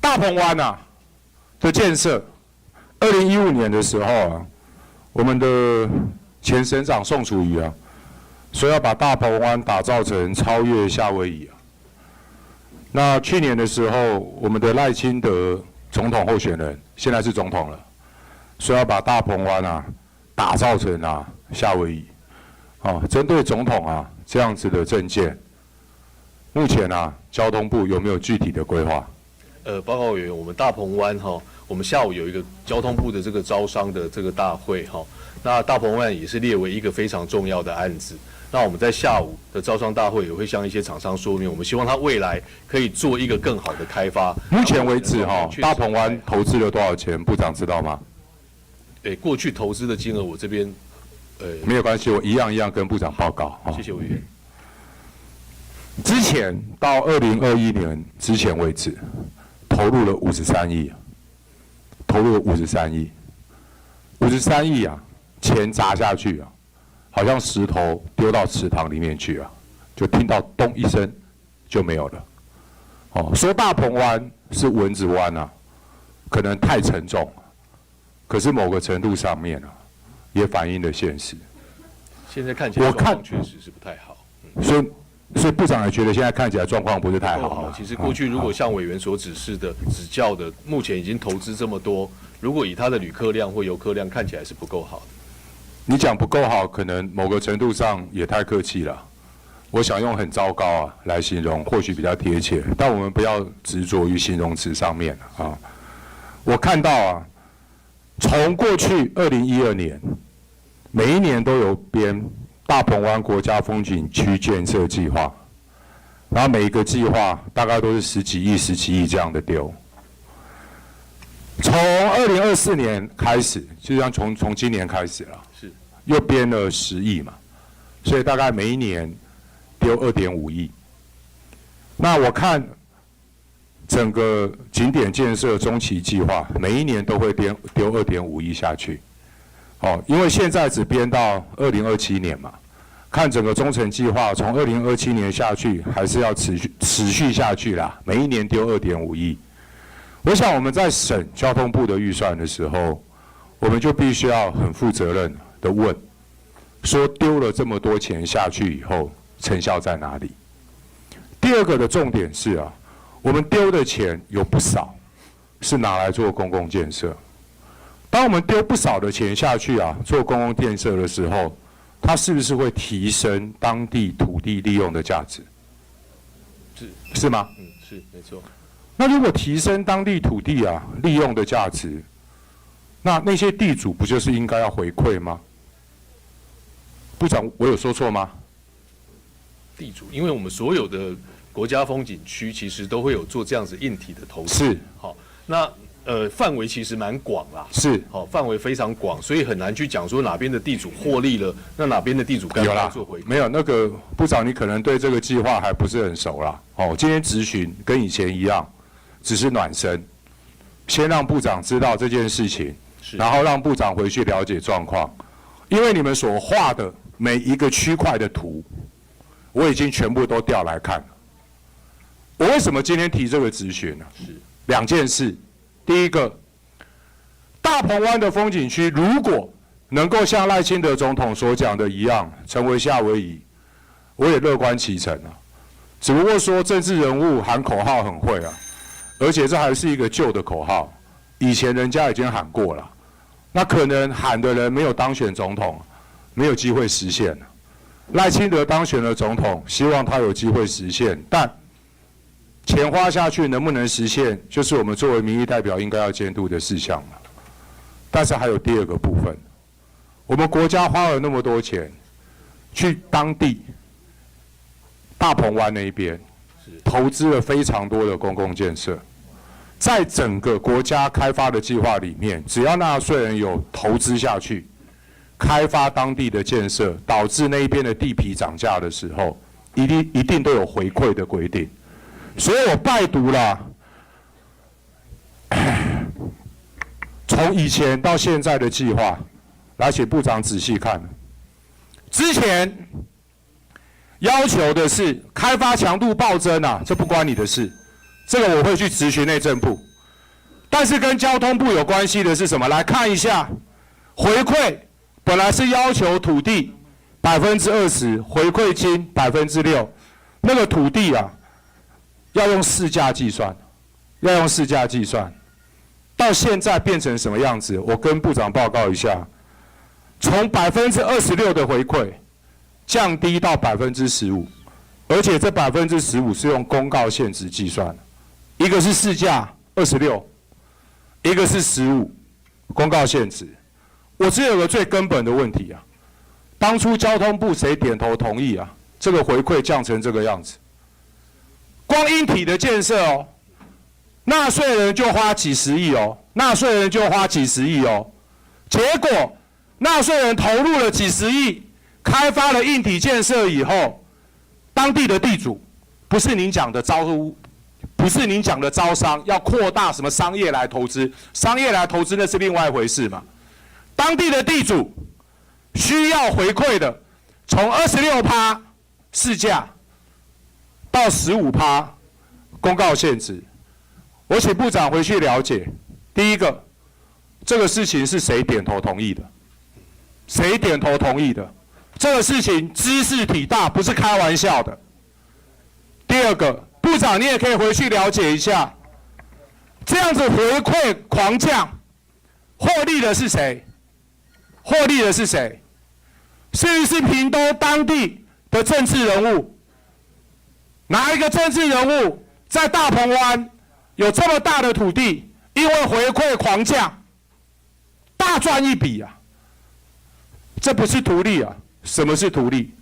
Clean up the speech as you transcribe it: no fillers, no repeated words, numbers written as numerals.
大鹏湾的建设，2015年的时候我们的前省长宋楚瑜说要把大鹏湾打造成超越夏威夷那去年的时候，我们的赖清德总统候选人，现在是总统了，说要把大鹏湾打造成夏威夷。针对总统这样子的政见，目前交通部有没有具体的规划？报告委员，我们大鹏湾我们下午有一个交通部的这个招商的这个大会那大鹏湾也是列为一个非常重要的案子。那我们在下午的招商大会也会向一些厂商说明，我们希望它未来可以做一个更好的开发。目前为止大鹏湾投资了多少钱？部长知道吗？过去投资的金额我这边没有关系，我一样一样跟部长报告。谢谢委员。之前到2021年之前为止，投入了53亿，投入了53亿，53亿钱砸下去好像石头丢到池塘里面去就听到咚一声就没有了。说大鹏湾是蚊子湾可能太沉重，可是某个程度上面也反映了现实。现在看起来状况确实是不太好。所以部长也觉得现在看起来状况不是太好。其实过去如果像委员所指示的、指教的，目前已经投资这么多，如果以它的旅客量或游客量看起来是不够好的。你讲不够好，可能某个程度上也太客气了。我想用很糟糕来形容，或许比较贴切，但我们不要执着于形容词上面我看到从过去2012年，每一年都有编大鹏湾国家风景区建设计划，然后每一个计划大概都是10几亿、17亿这样的丢。从2024年开始，就像从今年开始了，又编了10亿嘛，所以大概每一年丢2.5亿。那我看整个景点建设中期计划，每一年都会丢2.5亿下去。因为现在只编到2027年嘛，看整个中程计划从2027年下去，还是要持续下去啦，每一年丢2.5亿。我想我们在审交通部的预算的时候，我们就必须要很负责任的问，说丢了这么多钱下去以后，成效在哪里？第二个的重点是我们丢的钱有不少是拿来做公共建设。当我们丢不少的钱下去做公共建设的时候，它是不是会提升当地土地利用的价值？是吗？是没错。那如果提升当地土地利用的价值，那些地主不就是应该要回馈吗？部长，我有说错吗？地主，因为我们所有的国家风景区其实都会有做这样子硬体的投资。是。好，那范围其实蛮广啦。是。好，范围非常广，所以很难去讲说哪边的地主获利了，那哪边的地主该不该做回馈？没有，那个部长，你可能对这个计划还不是很熟啦。今天质询跟以前一样，只是暖身，先让部长知道这件事情，然后让部长回去了解状况。因为你们所画的每一个区块的图，我已经全部都调来看了。我为什么今天提这个质询呢？2件事，第一个，大鹏湾的风景区如果能够像赖清德总统所讲的一样，成为夏威夷，我也乐观其成只不过说政治人物喊口号很会而且这还是一个旧的口号，以前人家已经喊过了，那可能喊的人没有当选总统，没有机会实现赖清德当选了总统，希望他有机会实现，但钱花下去能不能实现，就是我们作为民意代表应该要监督的事项了。但是还有第二个部分，我们国家花了那么多钱，去当地大鹏湾那一边投资了非常多的公共建设，在整个国家开发的计划里面，只要纳税人有投资下去，开发当地的建设，导致那一边的地皮涨价的时候，一定都有回馈的规定。所以我拜读了从以前到现在的计划，来请部长仔细看。之前要求的是开发强度暴增这不关你的事，这个我会去质询内政部。但是跟交通部有关系的是什么？来看一下，回馈本来是要求土地20%，回馈金6%，那个土地啊，要用市价计算，到现在变成什么样子？我跟部长报告一下，从26%的回馈降低到15%，而且这15%是用公告现值计算，一个是市价26，一个是15，公告现值。我只有个最根本的问题啊，当初交通部谁点头同意啊？这个回馈降成这个样子，光硬体的建设哦，纳税人就花几十亿哦，结果纳税人投入了几十亿，开发了硬体建设以后，当地的地主不是您讲的招商，要扩大什么商业来投资，那是另外一回事嘛。当地的地主需要回馈的，从26%市价到15%公告现值。我请部长回去了解，第一个，这个事情是谁点头同意的？这个事情知识体大，不是开玩笑的。第二个，部长你也可以回去了解一下，这样子回馈狂降，获利的是谁？是不是屏东当地的政治人物？哪一个政治人物在大鹏湾有这么大的土地，因为回馈狂降，大赚一笔啊？这不是图利啊？什么是图利？